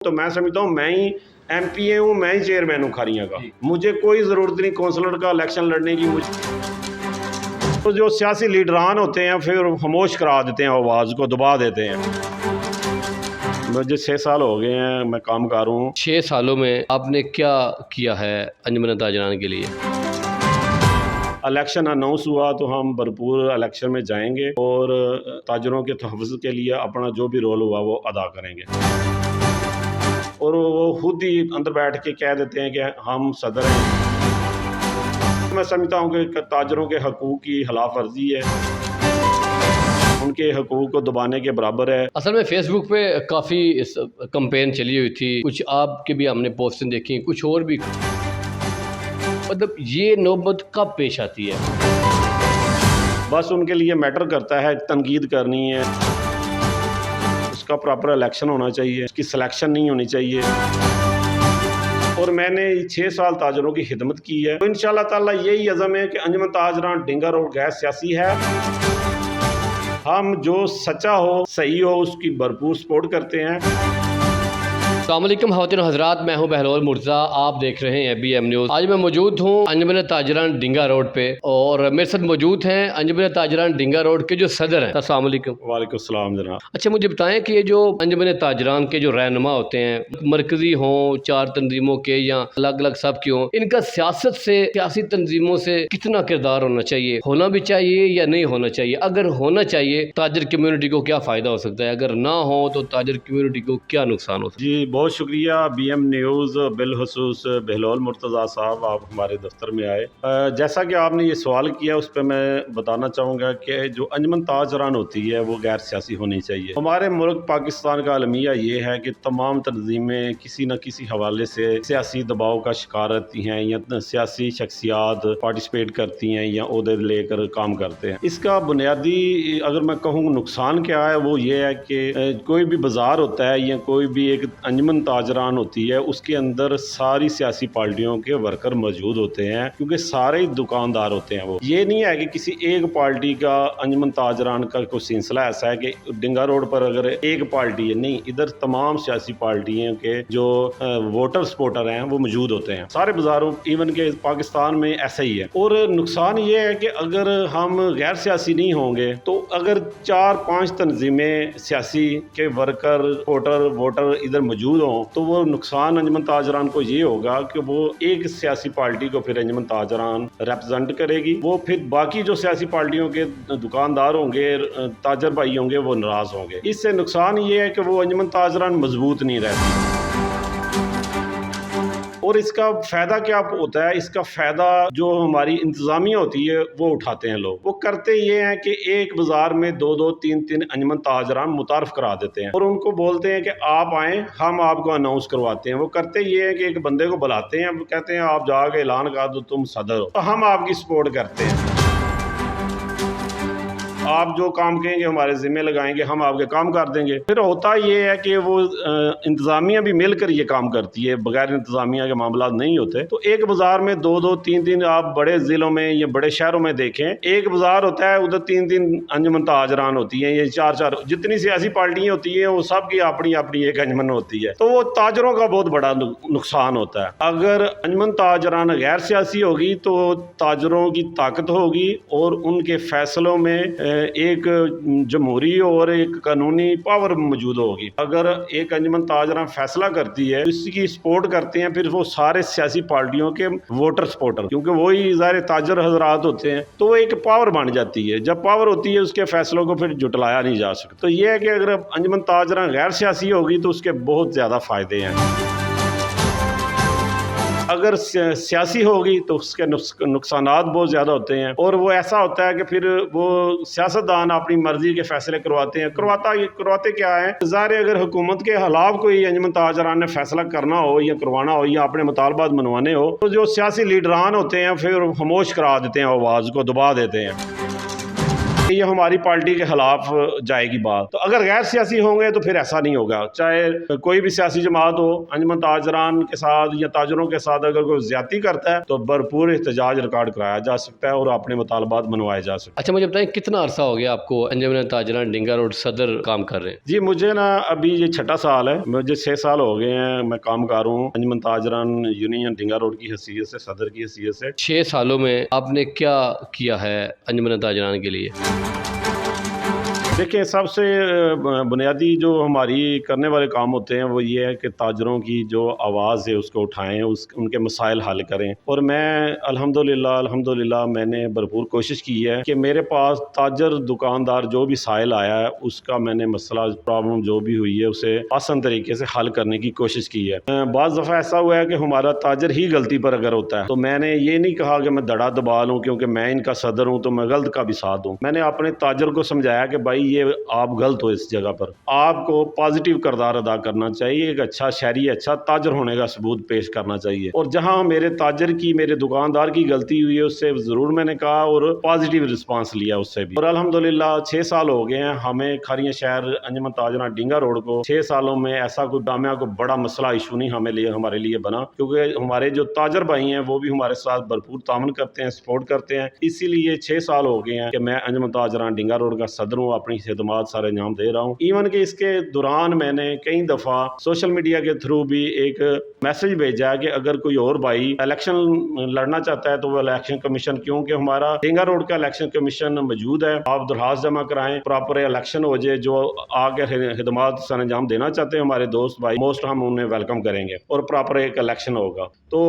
تو میں سمجھتا ہوں میں ہی ایم پی اے ہوں، میں ہی چیئرمین ہوں کھاریاں کا، مجھے کوئی ضرورت نہیں کونسلر کا الیکشن لڑنے کی۔ تو جو سیاسی لیڈران ہوتے ہیں پھر خاموش کرا دیتے ہیں، آواز کو دبا دیتے ہیں۔ مجھے 6 سال ہو گئے ہیں، میں کام کر رہا ہوں۔ 6 سالوں میں آپ نے کیا کیا ہے انجمن تاجران کے لیے؟ الیکشن اناؤنس ہوا تو ہم بھرپور الیکشن میں جائیں گے اور تاجروں کے تحفظ کے لیے اپنا جو بھی رول ہوا وہ ادا کریں گے، اور وہ خود ہی اندر بیٹھ کے کہہ دیتے ہیں کہ ہم صدر ہیں۔ میں سمجھتا ہوں کہ تاجروں کے حقوق کی خلاف ورزی ہے، ان کے حقوق کو دبانے کے برابر ہے۔ اصل میں فیس بک پہ کافی کمپین چلی ہوئی تھی، کچھ آپ کے بھی ہم نے پوسٹیں دیکھی، کچھ اور بھی۔ مطلب یہ نوبت کب پیش آتی ہے؟ بس ان کے لیے میٹر کرتا ہے، تنقید کرنی ہے، اس کا پراپر الیکشن ہونا چاہیے، اس کی سلیکشن نہیں ہونی چاہیے۔ اور میں نے 6 سال تاجروں کی خدمت کی ہے، تو انشاءاللہ تعالی یہی عزم ہے کہ انجمن تاجران ڈنگر روڈ غیر سیاسی ہے، ہم جو سچا ہو صحیح ہو اس کی بھرپور سپورٹ کرتے ہیں۔ السلام علیکم خواتین و حضرات، میں ہوں بہلول مرزا، آپ دیکھ رہے ہیں بی ایم نیوز۔ آج میں موجود ہوں انجمن تاجران ڈنگا روڈ پہ، اور میرے ساتھ موجود ہیں انجمن تاجران ڈنگا روڈ کے جو صدر ہیں۔ السلام علیکم۔ وعلیکم السلام جناب۔ اچھا مجھے بتائیں کہ یہ جو انجمن تاجران کے جو رہنما ہوتے ہیں، مرکزی ہوں، 4 تنظیموں کے یا الگ الگ سب کے ہوں، ان کا سیاست سے، سیاسی تنظیموں سے کتنا کردار ہونا چاہیے؟ ہونا بھی چاہیے یا نہیں ہونا چاہیے؟ اگر ہونا چاہیے تاجر کمیونٹی کو کیا فائدہ ہو سکتا ہے؟ اگر نہ ہو تو تاجر کمیونٹی کو کیا نقصان ہو سکتا ہے؟ جی بہت شکریہ بی ایم نیوز، بالخصوص بہلول مرتضیٰ صاحب، آپ ہمارے دفتر میں آئے۔ جیسا کہ آپ نے یہ سوال کیا اس پہ میں بتانا چاہوں گا کہ جو انجمن تاجران ہوتی ہے وہ غیر سیاسی ہونی چاہیے۔ ہمارے ملک پاکستان کا المیہ یہ ہے کہ تمام تنظیمیں کسی نہ کسی حوالے سے سیاسی دباؤ کا شکار رہتی ہیں، یا سیاسی شخصیات پارٹیسپیٹ کرتی ہیں یا عہدے لے کر کام کرتے ہیں۔ اس کا بنیادی اگر میں کہوں نقصان کیا ہے، وہ یہ ہے کہ کوئی بھی بازار ہوتا ہے یا کوئی بھی ایک انجمن تاجران ہوتی ہے، اس کے اندر ساری سیاسی پارٹیوں کے ورکر موجود ہوتے ہیں، کیونکہ سارے ہی دکاندار ہوتے ہیں۔ وہ یہ نہیں ہے کہ کسی ایک پارٹی کا انجمن تاجران کا کوئی سلسلہ ایسا ہے کہ ڈنگا روڈ پر اگر ایک پارٹی ہے، نہیں، ادھر تمام سیاسی پارٹیوں کے جو ووٹر سپورٹر ہیں وہ موجود ہوتے ہیں سارے بازاروں، ایون کہ پاکستان میں ایسا ہی ہے۔ اور نقصان یہ ہے کہ اگر ہم غیر سیاسی نہیں ہوں گے تو اگر 4-5 تنظیمیں سیاسی کے ورکر سپورٹر ووٹر ادھر موجود ہوں تو وہ نقصان انجمن تاجران کو یہ ہوگا کہ وہ ایک سیاسی پارٹی کو پھر انجمن تاجران ریپرزینٹ کرے گی، وہ پھر باقی جو سیاسی پارٹیوں کے دکاندار ہوں گے، تاجر بھائی ہوں گے، وہ ناراض ہوں گے۔ اس سے نقصان یہ ہے کہ وہ انجمن تاجران مضبوط نہیں رہتی۔ اور اس کا فائدہ کیا ہوتا ہے؟ اس کا فائدہ جو ہماری انتظامیہ ہوتی ہے وہ اٹھاتے ہیں لوگ۔ وہ کرتے یہ ہیں کہ ایک بازار میں 2-2 3-3 انجمن تاجران متعارف کرا دیتے ہیں اور ان کو بولتے ہیں کہ آپ آئیں، ہم آپ کو اناؤنس کرواتے ہیں۔ وہ کرتے یہ ہے کہ ایک بندے کو بلاتے ہیں، کہتے ہیں آپ جا کے اعلان کر دو تم صدر ہو، تو ہم آپ کی سپورٹ کرتے ہیں، آپ جو کام کہیں گے ہمارے ذمہ لگائیں گے، ہم آپ کے کام کر دیں گے۔ پھر ہوتا یہ ہے کہ وہ انتظامیہ بھی مل کر یہ کام کرتی ہے، بغیر انتظامیہ کے معاملات نہیں ہوتے۔ تو ایک بازار میں 2-2 3-3 آپ بڑے ضلعوں میں یا بڑے شہروں میں دیکھیں، ایک بازار ہوتا ہے، ادھر 3-3 انجمن تاجران ہوتی ہیں، یہ 4-4 جتنی سیاسی پارٹیاں ہوتی ہیں وہ سب کی اپنی اپنی ایک انجمن ہوتی ہے، تو وہ تاجروں کا بہت بڑا نقصان ہوتا ہے۔ اگر انجمن تاجران غیر سیاسی ہوگی تو تاجروں کی طاقت ہوگی اور ان کے فیصلوں میں ایک جمہوری اور ایک قانونی پاور موجود ہوگی۔ اگر ایک انجمن تاجران فیصلہ کرتی ہے، اس کی سپورٹ کرتے ہیں پھر وہ سارے سیاسی پارٹیوں کے ووٹر سپورٹر، کیونکہ وہی ظاہر تاجر حضرات ہوتے ہیں، تو وہ ایک پاور بن جاتی ہے۔ جب پاور ہوتی ہے اس کے فیصلوں کو پھر جھٹلایا نہیں جا سکتا۔ تو یہ ہے کہ اگر انجمن تاجران غیر سیاسی ہوگی تو اس کے بہت زیادہ فائدے ہیں، اگر سیاسی ہوگی تو اس کے نقصانات بہت زیادہ ہوتے ہیں، اور وہ ایسا ہوتا ہے کہ پھر وہ سیاستدان اپنی مرضی کے فیصلے کرواتے ہیں۔ کرواتے کیا ہے؟ ظاہر اگر حکومت کے خلاف کوئی انجمن تاجران نے فیصلہ کرنا ہو یا کروانا ہو یا اپنے مطالبات منوانے ہو تو جو سیاسی لیڈران ہوتے ہیں پھر خاموش کرا دیتے ہیں، آواز کو دبا دیتے ہیں۔ یہ ہماری پارٹی کے خلاف جائے گی بات. تو اگر غیر سیاسی ہوں گے تو پھر ایسا نہیں ہوگا. چاہے کوئی بھی سیاسی جماعت ہو, انجمن تاجران کے ساتھ یا تاجروں کے ساتھ اگر کوئی زیادتی کرتا ہے تو بھرپور احتجاج ریکارڈ کرایا جا سکتا ہے اور اپنے مطالبات منوائے جا سکتے ہیں. اچھا مجھے بتائیں کتنا عرصہ ہو گیا آپ کو انجمن تاجران ڈنگا روڈ صدر کام کر رہے ہیں؟ جی مجھے نا ابھی یہ 6 سال ہے, مجھے 6 سال ہو گئے ہیں میں کام کر رہا ہوں انجمن تاجران یونین ڈنگا روڈ کی حیثیت سے, صدر کی حیثیت سے. 6 سالوں میں آپ نے کیا کیا ہے انجمن تاجران کے لیے؟ دیکھیں سب سے بنیادی جو ہماری کرنے والے کام ہوتے ہیں وہ یہ ہے کہ تاجروں کی جو آواز ہے اس کو اٹھائیں, ان کے مسائل حل کریں. اور میں الحمدللہ میں نے بھرپور کوشش کی ہے کہ میرے پاس تاجر دکاندار جو بھی سائل آیا ہے اس کا میں نے مسئلہ پرابلم جو بھی ہوئی ہے اسے آسان طریقے سے حل کرنے کی کوشش کی ہے. بعض دفعہ ایسا ہوا ہے کہ ہمارا تاجر ہی غلطی پر اگر ہوتا ہے تو میں نے یہ نہیں کہا کہ میں دڑا دبا لوں کیونکہ میں ان کا صدر ہوں تو میں غلط کا بھی ساتھ دوں. میں نے اپنے تاجر کو سمجھایا کہ بھائی یہ آپ غلط ہو, اس جگہ پر آپ کو پازیٹیو کردار ادا کرنا چاہیے, ایک اچھا شہری اچھا تاجر ہونے کا ثبوت پیش کرنا چاہیے. اور جہاں میرے تاجر کی میرے دکاندار کی غلطی ہوئی ہے اس سے ضرور میں نے کہا اور پازیٹیو رسپانس لیا اس سے بھی. اور الحمدللہ 6 سال ہو گئے ہیں ہمیں کھاریاں شہر انجمن تاجران ڈنگا روڈ کو 6 سالوں میں ایسا کوئی دامیہ کو بڑا مسئلہ ایشو نہیں ہمارے لیے بنا, کیونکہ ہمارے جو تاجر بھائی ہیں وہ بھی ہمارے ساتھ بھرپور تعاون کرتے ہیں, سپورٹ کرتے ہیں. اسی لیے 6 سال ہو گئے ہیں کہ میں انجمن تاجران ڈنگا روڈ کا صدر ہوں, اپنی خدمات سارے انجام دے رہا ہوں. ایون کہ اس کے دوران میں نے کئی دفعہ سوشل میڈیا کے تھرو بھی ایک میسج بھیجا کہ اگر کوئی اور بھائی الیکشن لڑنا چاہتا ہے تو وہ الیکشن کمیشن, کیونکہ ہمارا ڈنگا روڈ کا الیکشن کمیشن موجود ہے, آپ درخواست جمع کرائیں, پراپر الیکشن ہو جائے. جو آگے خدمات سر انجام دینا چاہتے ہیں ہمارے دوست بھائی موسٹ ہم انہیں ویلکم کریں گے اور پراپر ایک الیکشن ہوگا. تو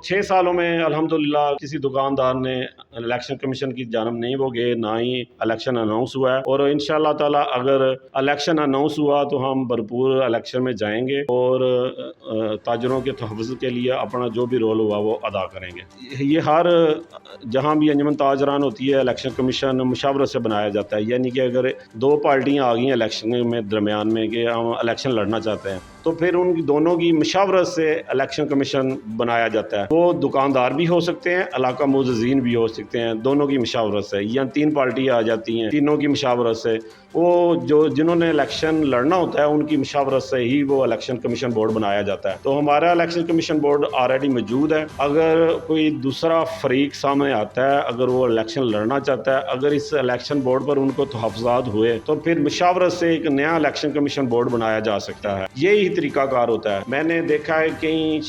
6 سالوں میں الحمدللہ کسی دکاندار نے الیکشن کمیشن کی جانب نہیں وہ گئے, نہ ہی الیکشن اناؤنس ہوا ہے. اور انشاءاللہ تعالی اگر الیکشن اناؤنس ہوا تو ہم بھرپور الیکشن میں جائیں گے اور تاجروں کے تحفظ کے لیے اپنا جو بھی رول ہوا وہ ادا کریں گے. یہ ہر جہاں بھی انجمن تاجران ہوتی ہے الیکشن کمیشن مشاورت سے بنایا جاتا ہے, یعنی کہ اگر 2 پارٹیاں آ گئی ہیں الیکشن میں درمیان میں کہ ہم الیکشن لڑنا چاہتے ہیں تو پھر ان دونوں کی مشاورت سے الیکشن کمیشن بنایا جاتا ہے. وہ دکاندار بھی ہو سکتے ہیں, علاقہ معززین بھی ہو سکتے ہیں, دونوں کی مشاورت سے, یا 3 پارٹیاں آ جاتی ہیں تینوں کی مشاورت سے. وہ جنہوں نے الیکشن لڑنا ہوتا ہے ان کی مشاورت سے ہی وہ الیکشن کمیشن بورڈ بنایا جاتا ہے. تو ہمارا الیکشن کمیشن بورڈ آلریڈی موجود ہے. اگر کوئی دوسرا فریق سامنے آتا ہے, اگر وہ الیکشن لڑنا چاہتا ہے, اگر اس الیکشن بورڈ پر ان کو تحفظات ہوئے تو پھر مشاورت سے ایک نیا الیکشن کمیشن بورڈ بنایا جا سکتا ہے. یہی طریقہ کار ہوتا ہے. میں نے دیکھا ہے کئی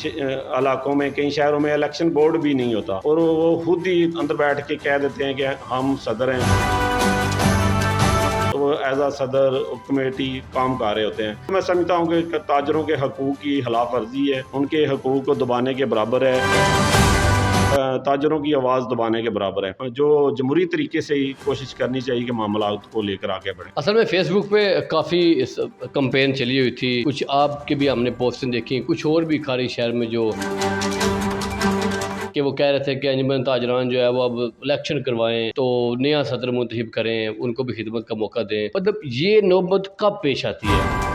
علاقوں میں کئی شہروں میں الیکشن بورڈ بھی نہیں ہوتا اور وہ خود ہی اندر بیٹھ کے کہہ دیتے ہیں کہ ہم صدر ہیں, تو ایز اے صدر کمیٹی کام کر رہے ہوتے ہیں. میں سمجھتا ہوں کہ تاجروں کے حقوق کی خلاف ورزی ہے, ان کے حقوق کو دبانے کے برابر ہے, تاجروں کی آواز دبانے کے برابر ہے. جو جمہوری طریقے سے ہی کوشش کرنی چاہیے کہ معاملات کو لے کر آگے بڑھیں. اصل میں فیس بک پہ کافی کمپین چلی ہوئی تھی, کچھ آپ کے بھی ہم نے پوسٹیں دیکھی, کچھ اور بھی کھاری شہر میں جو کہ وہ کہہ رہے تھے کہ انجمن تاجران جو ہے وہ اب الیکشن کروائیں تو نیا صدر منتخب کریں, ان کو بھی خدمت کا موقع دیں. مطلب یہ نوبت کب پیش آتی ہے؟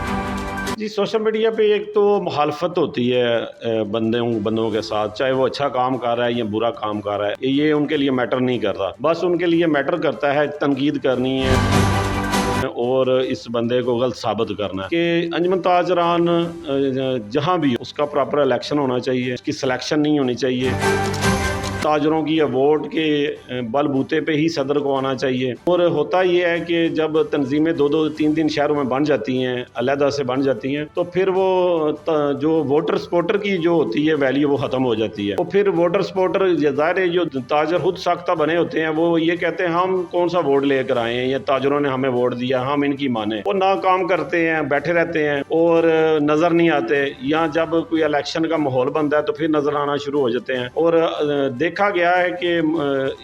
جی سوشل میڈیا پہ ایک تو مخالفت ہوتی ہے بندوں کے ساتھ, چاہے وہ اچھا کام کر رہا ہے یا برا کام کر رہا ہے, یہ ان کے لیے میٹر نہیں کرتا. بس ان کے لیے میٹر کرتا ہے تنقید کرنی ہے اور اس بندے کو غلط ثابت کرنا ہے. کہ انجمن تاجران جہاں بھی اس کا پراپر الیکشن ہونا چاہیے, اس کی سلیکشن نہیں ہونی چاہیے, تاجروں کی ووٹ کے بل بوتے پہ ہی صدر کو آنا چاہیے. اور ہوتا یہ ہے کہ جب تنظیمیں 2-3 شہروں میں بن جاتی ہیں, علیحدہ سے بن جاتی ہیں, تو پھر وہ جو ووٹر سپورٹر کی جو ہوتی ہے ویلیو وہ ختم ہو جاتی ہے. تو پھر ووٹر سپورٹر ظاہر ہے جو تاجر خود ساختہ بنے ہوتے ہیں وہ یہ کہتے ہیں ہم کون سا ووٹ لے کر آئے ہیں, یا تاجروں نے ہمیں ووٹ دیا ہم ان کی مانیں. وہ نہ کام کرتے ہیں, بیٹھے رہتے ہیں اور نظر نہیں آتے, یا جب کوئی الیکشن کا ماحول بنتا ہے تو پھر نظر آنا شروع ہو جاتے ہیں. اور دیکھا گیا ہے کہ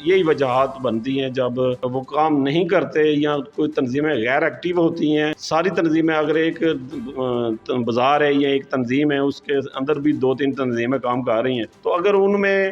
یہی وجوہات بنتی ہیں جب وہ کام نہیں کرتے یا کوئی تنظیمیں غیر ایکٹیو ہوتی ہیں. ساری تنظیمیں اگر ایک بازار ہے یا ایک تنظیم ہے اس کے اندر بھی 2-3 تنظیمیں کام کر رہی ہیں, تو اگر ان میں